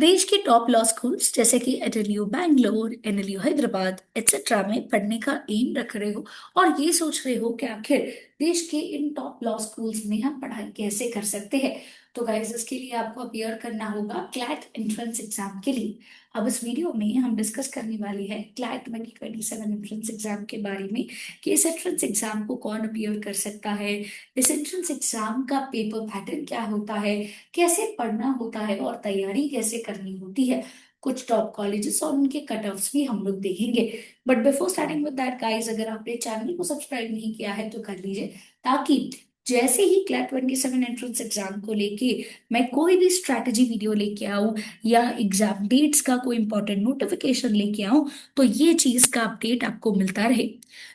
देश के top law schools जैसे कि NLU Bangalore, NLU Hyderabad etcetera में पढ़ने का एम रख रहे हो और ये सोच रहे हो कि आखिर देश के इन टॉप लॉ स्कूल्स में हम पढ़ाई कैसे कर सकते हैं। तो गाइस, इसके लिए आपको अपियर करना होगा क्लैट एंट्रेंस एग्जाम के लिए। अब इस वीडियो में हम डिस्कस करने वाले हैं क्लैट 2027 एंट्रेंस एग्जाम के बारे में कि इस एंट्रेंस एग्जाम को कौन अपियर कर सकता है, इस एंट्रेंस एग्जाम का पेपर पैटर्न क्या होता है, कैसे पढ़ना होता है और तैयारी कैसे करनी होती है। कुछ टॉप कॉलेजेस और उनके कट ऑफ्स भी हम लोग देखेंगे। But before starting with that guys, अगर आपने चैनल को सब्सक्राइब नहीं किया है तो कर लीजिए, ताकि जैसे ही क्लैट 27 एंट्रेंस एग्जाम को लेके मैं कोई भी स्ट्रैटेजी वीडियो लेके आऊं या एग्जाम डेट्स का कोई इंपॉर्टेंट नोटिफिकेशन लेके आऊं, तो ये चीज का अपडेट आपको मिलता रहे।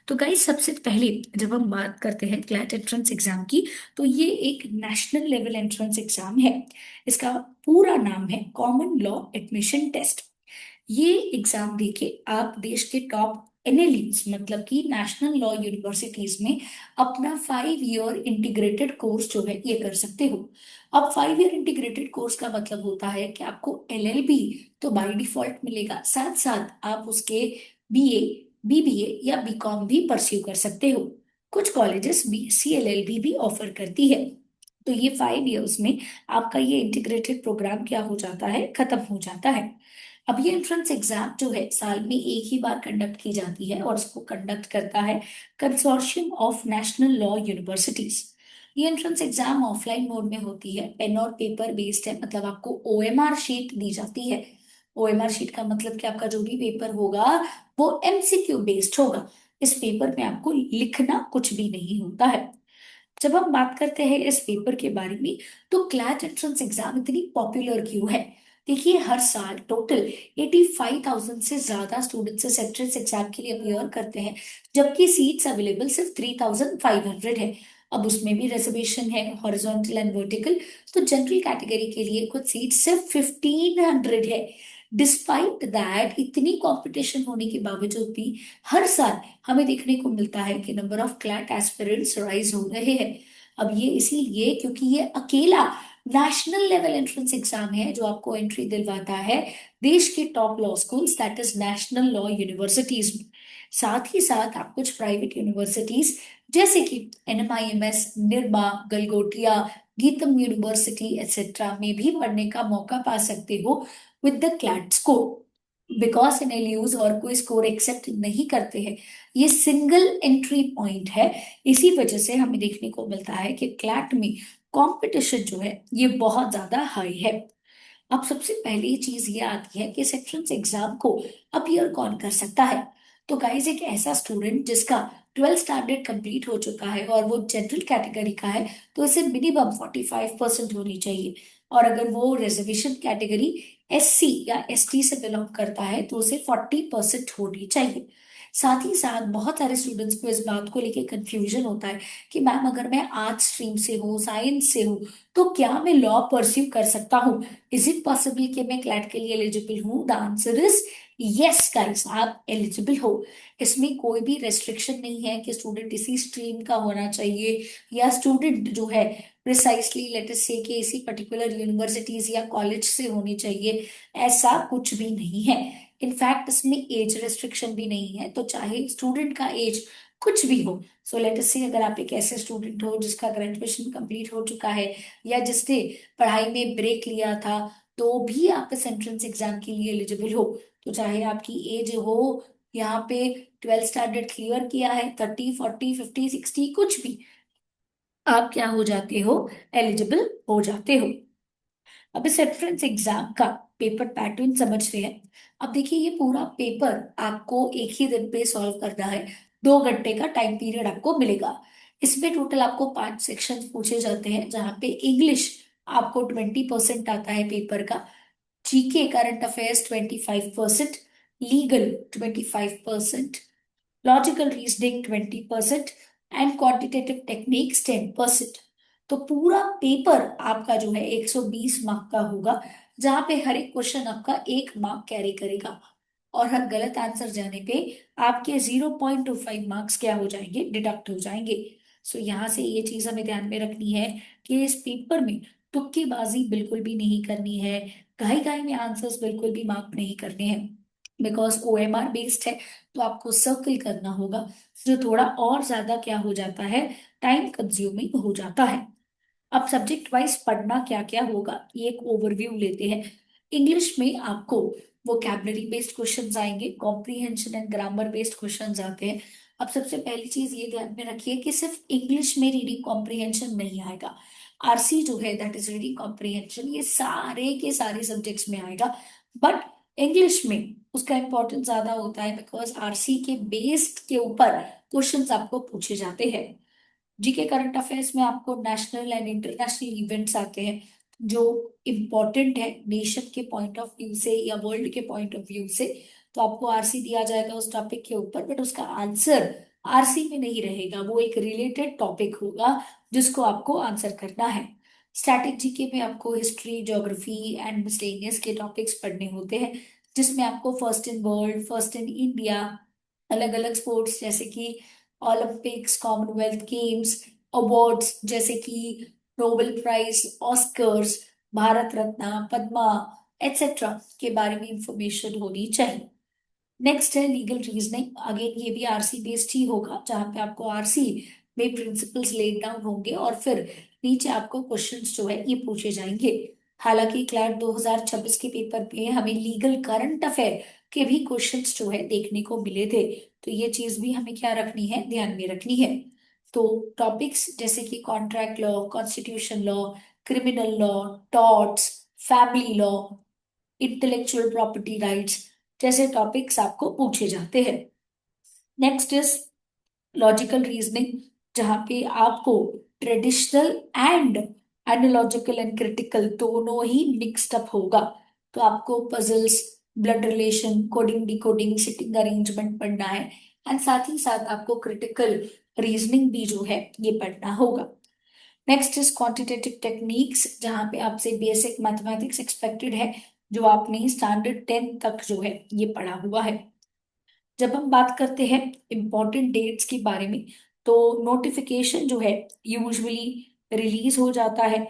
तो गाइस, सबसे पहले जब हम बात करते हैं क्लैट एंट्रेंस एग्जाम की, तो ये एक नेशनल लेवल एंट्रेंस एग्जाम है। इसका पूरा नाम है कॉमन लॉ एडमिशन टेस्ट। ये एग्जाम देके आप देश के टॉप एनएलयूज मतलब कि नेशनल लॉ यूनिवर्सिटीज में अपना 5 ईयर इंटीग्रेटेड कोर्स जो है ये कर सकते हो। अब 5 ईयर इंटीग्रेटेड कोर्स का मतलब होता है कि आपको एलएलबी तो बाय डिफॉल्ट मिलेगा, साथ साथ आप उसके बीए, बीबीए या बीकॉम भी परस्यू कर सकते हो। कुछ कॉलेजेस बीएससी एलएलबी भी ऑफर करती है। तो ये 5 ईयर्स में आपका ये इंटीग्रेटेड प्रोग्राम क्या हो जाता है, खत्म हो जाता है। अब ये एंट्रेंस एग्जाम जो है साल में एक ही बार कंडक्ट की जाती है और इसको कंडक्ट करता है consortium of national law universities. ये एंट्रेंस एग्जाम ऑफलाइन मोड में होती है, पेन और पेपर बेस्ड है, मतलब आपको ओएमआर शीट दी जाती है। ओएमआर शीट का मतलब कि आपका जो भी पेपर होगा वो एमसीक्यू बेस्ड होगा। इस पेपर में आपको लिखना कुछ भी नहीं होता है। जब हम बात करते हैं इस पेपर के बारे में, तो क्लैट एंट्रेंस एग्जाम इतनी पॉपुलर क्यों है? देखिए, हर साल टोटल 85,000 से ज्यादा स्टूडेंट्स इस एंट्रेंस एग्जाम के लिए अपियर करते हैं, जबकि सीट्स अवेलेबल सिर्फ 3,500 है। अब उसमें भी रिजर्वेशन है, हॉरिजॉन्टल एंड वर्टिकल। तो जनरल कैटेगरी के लिए कुछ सीट सिर्फ 1,500 है। डिस्पाइट दैट, इतनी कंपटीशन होने के बावजूद भी हर साल हमें देखने को मिलता है कि number of CLAT aspirants rise हो रहे हैं। अब ये इसीलिए क्योंकि ये अकेला नेशनल लेवल एंट्रेंस एग्जाम है जो आपको एंट्री दिलवाता है देश के top law schools, that is national law universities में। साथ ही साथ आप कुछ प्राइवेट यूनिवर्सिटीज जैसे कि NMIMS, Nirma, Galgotia, GITAM university etcetera में भी पढ़ने का मौका पा सकते हो with the CLAT score. Because NLUs और कोई स्कोर एक्सेप्ट नहीं करते हैं, ये सिंगल एंट्री पॉइंट है। इसी वजह से हमें देखने को मिलता है कि क्लैट में कंपटीशन जो है ये बहुत ज्यादा हाई है। अब सबसे पहली चीज ये आती है कि इस एंट्रेंस एग्जाम को अपीयर कौन कर सकता है। तो गाइस, एक ऐसा स्टूडेंट जिसका 12th स्टैंडर्ड कंप्लीट हो चुका है और वो जनरल कैटेगरी का है, तो इसे मिनिमम 45% होनी चाहिए। और अगर वो रिजर्वेशन कैटेगरी एससी या एसटी से बिलोंग करता है तो उसे 40% होनी चाहिए। साथ ही साथ बहुत सारे स्टूडेंट्स को इस बात को लेके कंफ्यूजन होता है कि मैम, अगर मैं आर्ट्स स्ट्रीम से हूँ, साइंस से हूँ, तो क्या मैं लॉ परस्यू कर सकता हूँ? इज इट पॉसिबल कि मैं क्लैट के लिए एलिजिबल हूँ? The answer is yes guys, आप एलिजिबल हो। इसमें कोई भी रेस्ट्रिक्शन नहीं है कि स्टूडेंट इसी स्ट्रीम का होना चाहिए या स्टूडेंट जो है प्रिसाइसली लेट अस से कि इसी पर्टिकुलर यूनिवर्सिटीज या कॉलेज से होनी चाहिए। ऐसा कुछ भी नहीं है। इनफैक्ट इसमें एज रेस्ट्रिक्शन भी नहीं है, तो चाहे स्टूडेंट का एज कुछ भी हो। सो लेट अस से अगर आप एक ऐसे स्टूडेंट हो जिसका ग्रेजुएशन कंप्लीट हो चुका है या जिसने पढ़ाई में ब्रेक लिया था, तो भी आप इस एंट्रेंस एग्जाम के लिए एलिजिबल हो। तो चाहे आपकी एज हो यहाँ पे 12th स्टैंडर्ड क्लियर किया है, 30, 40, 50, 60 कुछ भी, आप क्या हो जाते हो, एलिजिबल हो जाते हो। अब इस एंट्रेंस एग्जाम का पेपर पैटर्न समझते हैं। अब देखिए, ये पूरा पेपर आपको एक ही दिन पे सॉल्व करना है। 2 घंटे का टाइम पीरियड आपको मिलेगा। इसमें टोटल आपको 5 सेक्शन पूछे जाते हैं, जहाँ पे इंग्लिश आपको 20% आता है पेपर का, GK current affairs 25%, legal 25%, logical reasoning 20% and quantitative techniques 10%। तो पूरा पेपर आपका जो है 120 मार्क का होगा, जहां पे हर एक क्वेश्चन आपका 1 मार्क कैरी करेगा। और हर गलत आंसर जाने पे आपके 0.25 मार्क्स क्या हो जाएंगे, डिडक्ट हो जाएंगे। सो यहाँ से ये चीज हमें ध्यान में रखनी है कि इस पेपर में तुक्केबाजी बिल्कुल भी नहीं करनी है। घाई घाई में आंसर्स बिल्कुल भी मार्क नहीं करने हैं, बिकॉज OMR बेस्ड है, तो आपको सर्कल करना होगा, जो थोड़ा और ज्यादा क्या हो जाता है, टाइम कंज्यूमिंग हो जाता है। अब सब्जेक्ट वाइज पढ़ना क्या क्या होगा, ये एक ओवरव्यू लेते हैं। इंग्लिश में आपको वोकैबलरी बेस्ड क्वेश्चंस आएंगे, comprehension and grammar based questions आते हैं। अब सबसे पहली चीज ये ध्यान में रखिए कि सिर्फ इंग्लिश में रीडिंग कॉम्प्रिहेंशन नहीं आएगा। RC जो है, दैट इज रीडिंग कॉम्प्रिहेंशन, ये सारे के सारे सब्जेक्ट्स में आएगा। बट इंग्लिश में उसका इंपॉर्टेंस ज्यादा होता है, बिकॉज RC के बेस्ड के ऊपर क्वेश्चंस आपको पूछे जाते हैं। GK करंट अफेयर्स में आपको नेशनल एंड इंटरनेशनल इवेंट्स आते हैं, जो इम्पोर्टेंट है नेशन के पॉइंट ऑफ व्यू से या वर्ल्ड के पॉइंट ऑफ व्यू से। तो आपको RC दिया जाएगा उस टॉपिक के ऊपर, बट उसका आंसर RC में नहीं रहेगा, वो एक रिलेटेड टॉपिक होगा जिसको आपको आंसर करना है। स्टैटिक GK में आपको हिस्ट्री, ज्योग्राफी एंड मिसलेनियस के टॉपिक्स पढ़ने होते हैं, जिसमें आपको first in world, first in India, अलग अलग स्पोर्ट्स जैसे कि ओलंपिक्स, कॉमनवेल्थ गेम्स, अवार्ड्स जैसे कि Nobel prize, Oscars, Bharat Ratna, Padma etcetera के बारे में इंफॉर्मेशन होनी चाहिए। नेक्स्ट है लीगल रीजनिंग। अगेन ये भी RC बेस्ड ही होगा, जहां पे आपको RC में प्रिंसिपल्स लेड डाउन होंगे और फिर नीचे आपको क्वेश्चंस जो है ये पूछे जाएंगे। हालांकि क्लैट 2026 के पेपर में हमें लीगल करंट अफेयर के भी क्वेश्चंस जो है देखने को मिले थे, तो ये चीज भी हमें क्या रखनी है, ध्यान में रखनी है। तो टॉपिक्स जैसे कि contract law, constitution law, criminal law, torts, family law, intellectual property rights जैसे टॉपिक्स आपको पूछे जाते हैं। नेक्स्ट इज लॉजिकल रीजनिंग, जहां पे आपको traditional and analogical and critical दोनों ही मिक्स्ड अप होगा। तो आपको puzzles, blood relation, coding decoding, sitting arrangement पढ़ना है, एंड साथ ही साथ आपको क्रिटिकल रीजनिंग भी जो है ये पढ़ना होगा। नेक्स्ट इज क्वांटिटेटिव टेक्निक्स, जहां पे आपसे बेसिक मैथमेटिक्स एक्सपेक्टेड है, जो आपने स्टैंडर्ड 10 तक जो है ये पढ़ा हुआ है। जब हम बात करते हैं इम्पोर्टेंट डेट्स के बारे में, तो नोटिफिकेशन जो है यूजुअली रिलीज हो जाता है,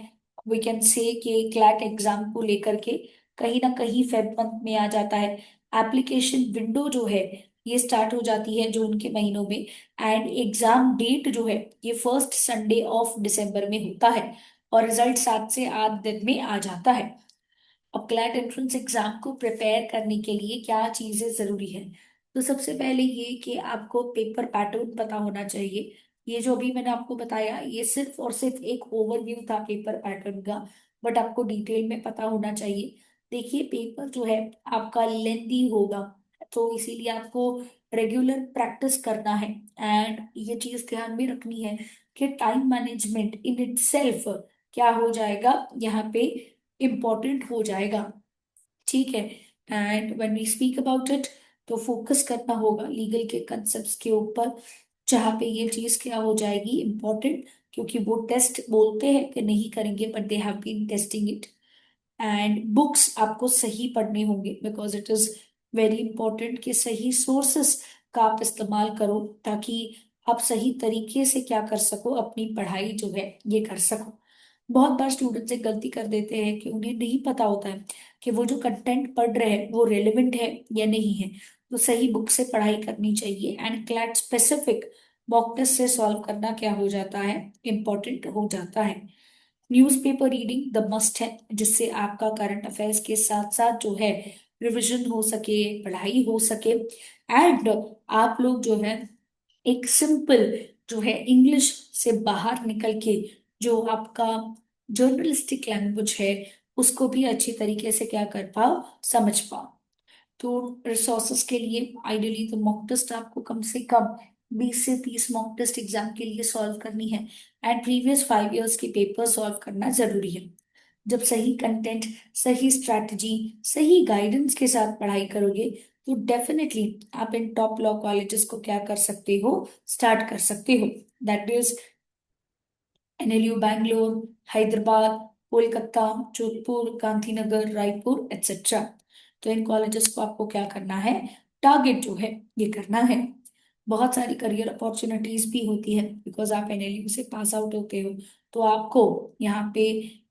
वी कैन से कि क्लैट एग्जाम को लेकर के कहीं ना कहीं फेब मंथ में आ जाता है। एप्लीकेशन विंडो जो है ये स्टार्ट हो जाती है जून के महीनों में, एंड एग्जाम डेट जो है ये फर्स्ट संडे ऑफ दिसंबर में होता है, और रिजल्ट 7 से 8 दिन में आ जाता है। अब क्लैट एंट्रेंस एग्जाम को प्रिपेयर करने के लिए क्या चीजें जरूरी है, तो सबसे पहले ये कि आपको पेपर पैटर्न पता होना चाहिए। ये जो अभी मैंने आपको बताया ये सिर्फ और सिर्फ एक ओवरव्यू था पेपर पैटर्न का, बट आपको डिटेल में पता होना चाहिए। देखिए पेपर जो है आपका लेंदी होगा, तो इसीलिए आपको रेगुलर प्रैक्टिस करना है। एंड ये चीज ध्यान में रखनी है कि टाइम मैनेजमेंट इन इटसेल्फ क्या हो जाएगा यहाँ पे, इम्पोर्टेंट हो जाएगा। ठीक है। And when we speak about it, तो फोकस करना होगा लीगल के कंसेप्ट्स के ऊपर, जहाँ पे ये चीज क्या हो जाएगी, इम्पोर्टेंट, क्योंकि वो टेस्ट बोलते हैं कि नहीं करेंगे, but they have been testing it. And books आपको सही पढ़ने होंगे, because it is very important कि सही सोर्सेस का आप इस्तेमाल करो, ताकि आप सही तरीके से क्या कर सको, अपनी पढ़ाई जो है ये कर सको। बहुत बार स्टूडेंट्स एक गलती कर देते हैं कि उन्हें नहीं पता होता है कि वो जो कंटेंट पढ़ रहे हैं वो रेलेवेंट है या नहीं है। तो सही बुक से पढ़ाई करनी चाहिए, and CLAT specific mock test से सॉल्व करना क्या हो जाता है, इम्पोर्टेंट हो जाता है। न्यूज़पेपर रीडिंग द मस्ट है, जिससे आपका करंट अफेयर्स के साथ साथ जो है रिवीजन हो सके, पढ़ाई हो सके, एंड आप लोग जो है एक सिंपल जो है इंग्लिश से बाहर निकल के जो आपका जर्नलिस्टिक लैंग्वेज है उसको भी अच्छी तरीके से क्या कर पाओ, समझ पाओ। तो रिसोर्सेस के लिए आइडियली तो मॉक टेस्ट आपको कम से कम 20 से 30 मॉक टेस्ट एग्जाम के लिए सॉल्व करनी है, एंड प्रीवियस 5 इयर्स के पेपर सॉल्व करना जरूरी है। जब सही कंटेंट, सही स्ट्रैटेजी, सही गाइडेंस के साथ पढ़ाई करोगे, तो डेफिनेटली आप इन टॉप लॉ कॉलेजेस को क्या कर सकते हो, स्टार्ट कर सकते हो। That is NLU Bangalore, Hyderabad, Kolkata, Jodhpur, Gandhinagar, Raipur etcetera. तो इन कॉलेजेस को आपको क्या करना है, टारगेट जो है ये करना है। बहुत सारी करियर अपॉर्चुनिटीज भी होती है, बिकॉज आप NLU से पास आउट होते हो, तो आपको यहाँ पे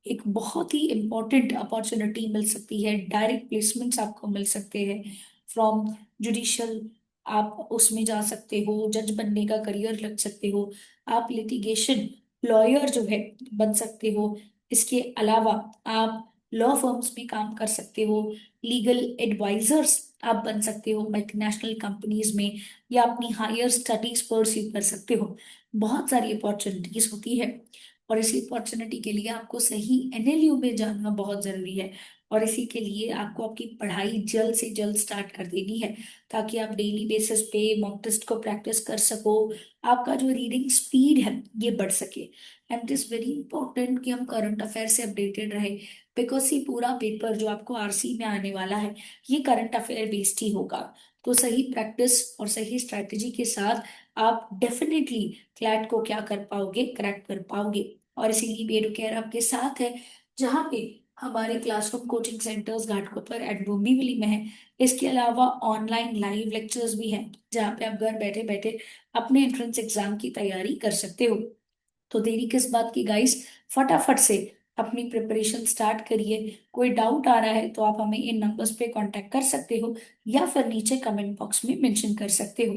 एक बहुत ही इंपॉर्टेंट अपॉर्चुनिटी मिल सकती है, डायरेक्ट प्लेसमेंट्स आपको मिल सकते हैं फ्रॉम जुडिशियल। आप उसमें जा सकते हो, जज बनने का करियर लग सकते हो, आप लिटिगेशन लॉयर जो है बन सकते हो। इसके अलावा आप लॉ फर्म्स में काम कर सकते हो, लीगल एडवाइजर्स आप बन सकते हो मल्टीनेशनल कंपनीज में, या अपनी हायर स्टडीज परस्यू कर सकते हो। बहुत सारी अपॉर्चुनिटीज होती है, और इसी अपॉर्चुनिटी के लिए आपको सही एनएलयू में जाना बहुत जरूरी है। और इसी के लिए आपको आपकी पढ़ाई जल्द से जल्द स्टार्ट कर देनी है, ताकि आप डेली बेसिस पे मॉक टेस्ट को प्रैक्टिस कर सको, आपका जो रीडिंग स्पीड है ये बढ़ सके। And it is very important कि हम करंट अफेयर से अपडेटेड रहे, बिकॉज ये पूरा पेपर जो आपको आरसी में आने वाला है ये करंट अफेयर बेस्ड ही होगा। तो सही प्रैक्टिस और सही स्ट्रैटेजी के साथ आप डेफिनेटली क्लैट को क्या कर पाओगे, क्रैक कर पाओगे। और इसीलिए बी एडु केयर आपके साथ है, जहाँ पे हमारे classroom coaching centres Ghatkopar and Dombivli में है। इसके अलावा ऑनलाइन लाइव लेक्चर्स भी हैं, जहाँ पे आप घर बैठे बैठे अपने एंट्रेंस एग्जाम की तैयारी कर सकते हो। तो देरी किस बात की गाइस, फटाफट से अपनी प्रिपरेशन स्टार्ट करिए। कोई डाउट आ रहा है तो आप हमें इन नंबर्स पे कांटेक्ट कर सकते हो, या फिर नीचे कमेंट बॉक्स में मेंशन कर सकते हो।